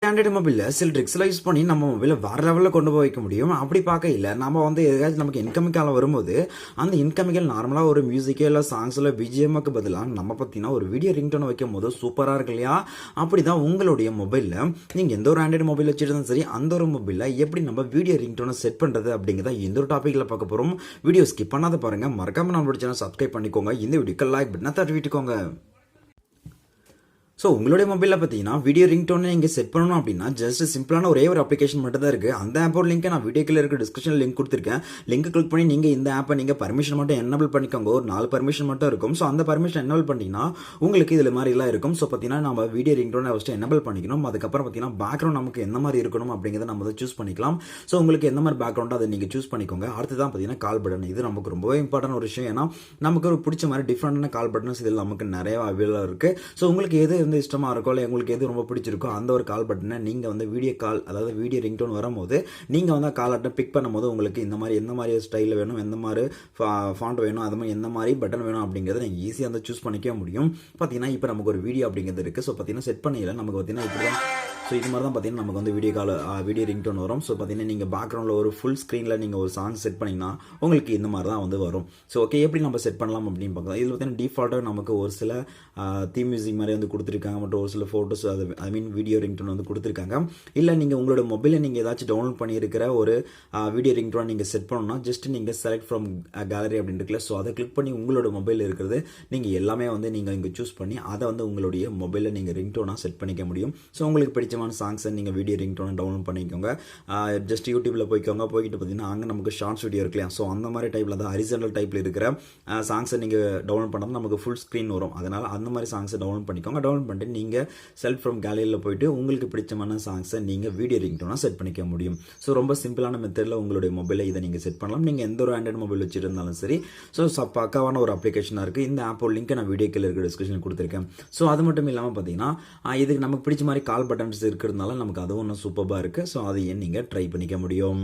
Android மொபைலில் சில ட்ரிக்ஸ்லாம் use பண்ணி நம்ம மொபைலை வேறு லெவலில் கொண்டு போய் வைக்க முடியும். அப்படி பார்க்க இல்லை நம்ம வந்து எதாச்சும் நமக்கு இன்கமிங் காலம் வரும்போது அந்த இன்கமிங்கில் நார்மலாக ஒரு மியூசிக்கோ இல்லை சாங்ஸில் பிஜிஎம்முக்கு பதிலாக நம்ம பார்த்தீங்கன்னா ஒரு வீடியோ ரிங்டோனை வைக்கும் போது சூப்பராக இருக்கு இல்லையா? அப்படி தான் உங்களுடைய மொபைலில் நீங்கள் எந்த ஒரு ஆண்ட்ராய்டு மொபைல் வச்சுருந்தாலும் சரி அந்த ஒரு மொபைலில் எப்படி நம்ம வீடியோ ரிங்டோனை செட் பண்ணுறது அப்படிங்கிறத இந்த ஒரு டாப்பிக்கில் பார்க்க போகிறோம். வீடியோ ஸ்கிப் பண்ணாத பாருங்கள், மறக்காமல் நம்மளோட சேனல் சப்ஸ்கிரைப் பண்ணிக்கோங்க, இந்த வீடியோக்கு லைக் பட்டனை தட்டி விட்டுக்கோங்க. ஸோ உங்களுடைய மொபைலில் பார்த்தீங்கன்னா வீடியோ ரிங்டோனை நீங்கள் செட் பண்ணணும் அப்படின்னா ஜஸ்ட் சிம்பிளான ஒரே ஒரு அப்ளிகேஷன் மட்டும் தான் இருக்குது. அந்த ஆப்போட லிங்க்கை நான் வீடியோக்கில் இருக்க டிஸ்கிரிப்ஷனில் லிங்க் கொடுத்துருக்கேன். லிங்க் கிளிக் பண்ணி நீங்கள் இந்த ஆப்பை நீங்கள் பர்மிஷன் மட்டும் என்னபிள் பண்ணிக்கோங்க. ஒரு 4 பர்மிஷன் மட்டும் இருக்கும். ஸோ அந்த பர்மிஷன் என்னபிள் பண்ணிங்கன்னா உங்களுக்கு இதில் மாதிரிலாம் இருக்கும். ஸோ பார்த்தீங்கன்னா நம்ம வீடியோ ரிங்டோனை ஃபஸ்ட்டு என்னபிள் பண்ணிக்கணும். அதுக்கப்புறம் பார்த்தீங்கன்னா பேக்ரவுண்ட் நமக்கு எந்த மாதிரி இருக்கணும் அப்படிங்கிறத நம்ம சூஸ் பண்ணிக்கலாம். ஸோ உங்களுக்கு எந்த மாதிரி பேக்ரவுண்டோ அதை நீங்கள் சூஸ் பண்ணிக்கோங்க. அடுத்து தான் பார்த்தீங்கன்னா கால் பட்டன். இது நமக்கு ரொம்பவே இம்பார்ட்டன்ட் ஒரு விஷயம். ஏன்னா நமக்கு ஒரு பிடிச்ச மாதிரி டிஃப்ரெண்டான கால் பட்டன்ஸ் இதில் நமக்கு நிறைய அவைலபிளாக இருக்குது. ஸோ உங்களுக்கு எது வந்து இஷ்டமாக இருக்கோ இல்லை உங்களுக்கு எது ரொம்ப பிடிச்சிருக்கோ அந்த ஒரு கால் பட்டனை நீங்கள் வந்து வீடியோ கால், அதாவது வீடியோ ரிங்டோன் வரும்போது நீங்கள் வந்து கால் பட்டனை பிக் பண்ணும்போது உங்களுக்கு இந்த மாதிரி எந்த மாதிரி ஸ்டைலில் வேணும், எந்த மாதிரி ஃபாண்ட் வேணும், அது மாதிரி எந்த மாதிரி பட்டன் வேணும் அப்படிங்கிறத நீங்கள் ஈஸியாக வந்து சூஸ் பண்ணிக்க முடியும். பார்த்தீங்கன்னா இப்போ நமக்கு ஒரு வீடியோ அப்படிங்கிறது இருக்குது. ஸோ பார்த்தீங்கன்னா செட் பண்ணியில் நமக்கு பார்த்தீங்கன்னா இப்படி தான். ஸோ இது மாதிரி தான் பார்த்தீங்கன்னா நமக்கு வந்து வீடியோ ரிங்டோன் வரும். ஸோ பார்த்தீங்கன்னா நீங்கள் பேக்ரவுண்டில் ஒரு ஃபுல் ஸ்க்ரீனில் நீங்கள் ஒரு சாங் செட் பண்ணிங்கன்னா உங்களுக்கு இந்த மாதிரி தான் வந்து வரும். ஸோ ஓகே, எப்படி நம்ம செட் பண்ணலாம் அப்படின்னு பார்க்கலாம். இதில் பார்த்தீங்கன்னா டிஃபால்ட்டாக நமக்கு ஒரு சில தீம் மியூசிக் மாதிரி வந்து கொடுத்துருக்காங்க, மற்றும் ஒரு சில ஃபோட்டோஸ் வீடியோ ரிங்டோன் வந்து கொடுத்துருக்காங்க. இல்லை நீங்கள் உங்களோட மொபைலில் நீங்கள் ஏதாச்சும் டவுன்லோட் பண்ணியிருக்கிற ஒரு வீடியோ ரிங்டோன் நீங்கள் செட் பண்ணணும்னா ஜஸ்ட் நீங்கள் செலக்ட் ஃப்ரம் கேலரி அப்படின்னு இருக்குல்ல, ஸோ அதை கிளிக் பண்ணி உங்களோட மொபைலில் இருக்கிறது நீங்கள் எல்லாமே வந்து நீங்கள் இங்கே சூஸ் பண்ணி அதை வந்து உங்களுடைய மொபைலில் நீங்கள் ரிங்டோனாக செட் பண்ணிக்க முடியும். ஸோ உங்களுக்கு பிடிச்ச சாங்ஸை நீங்கள் வீடியோ ரிங்டோனை டவுன்லோட் பண்ணிக்கோங்க. ஜஸ்ட் யூடியூப்பில் போய்ட்டு பார்த்தீங்கன்னா அங்கே நமக்கு ஷார்ட்ஸ் வீடியோ இருக்கு இல்லையா? ஸோ அந்த மாதிரி டைப்பில் தான் ஹரிசாண்டல் டைப்பில் இருக்கிற சாங்ஸை நீங்கள் டவுன்லோட் பண்ணால் நமக்கு ஃபுல் ஸ்க்ரீன் வரும். அதனால் அந்த மாதிரி சாங்ஸை டவுன்லோட் பண்ணிக்கோங்க. டவுன்லோட் பண்ணிட்டு நீங்கள் செலக்ட் ஃப்ரம் கேலரியில் போயிட்டு உங்களுக்கு பிடிச்சமான சாங்ஸை நீங்கள் வீடியோ ரிங்டோனாக செட் பண்ணிக்க முடியும். ஸோ ரொம்ப சிம்பிளான மெத்தடில் உங்களுடைய மொபைலில் இதை நீங்கள் செட் பண்ணலாம். நீங்கள் எந்த ஒரு ஆண்ட்ராய்டு மொபைல் வச்சுருந்தாலும் சரி. ஸோ பக்காவான ஒரு அப்ளிகேஷனாக இருக்குது. இந்த ஆப்போட லிங்க்கை நான் வீடியோக்கில் இருக்க டிஸ்கிரிப்ஷனில் கொடுத்துருக்கேன். ஸோ அது மட்டும் இல்லாமல் பார்த்தீங்கன்னா இதுக்கு நமக்கு பிடிச்ச மாதிரி கால் பட்டன்ஸ் இருக்கிறதுனால நமக்கு அதுவும் இன்னும் சூப்பராக இருக்குது. ஸோ அதையும் நீங்கள் ட்ரை பண்ணிக்க முடியும்.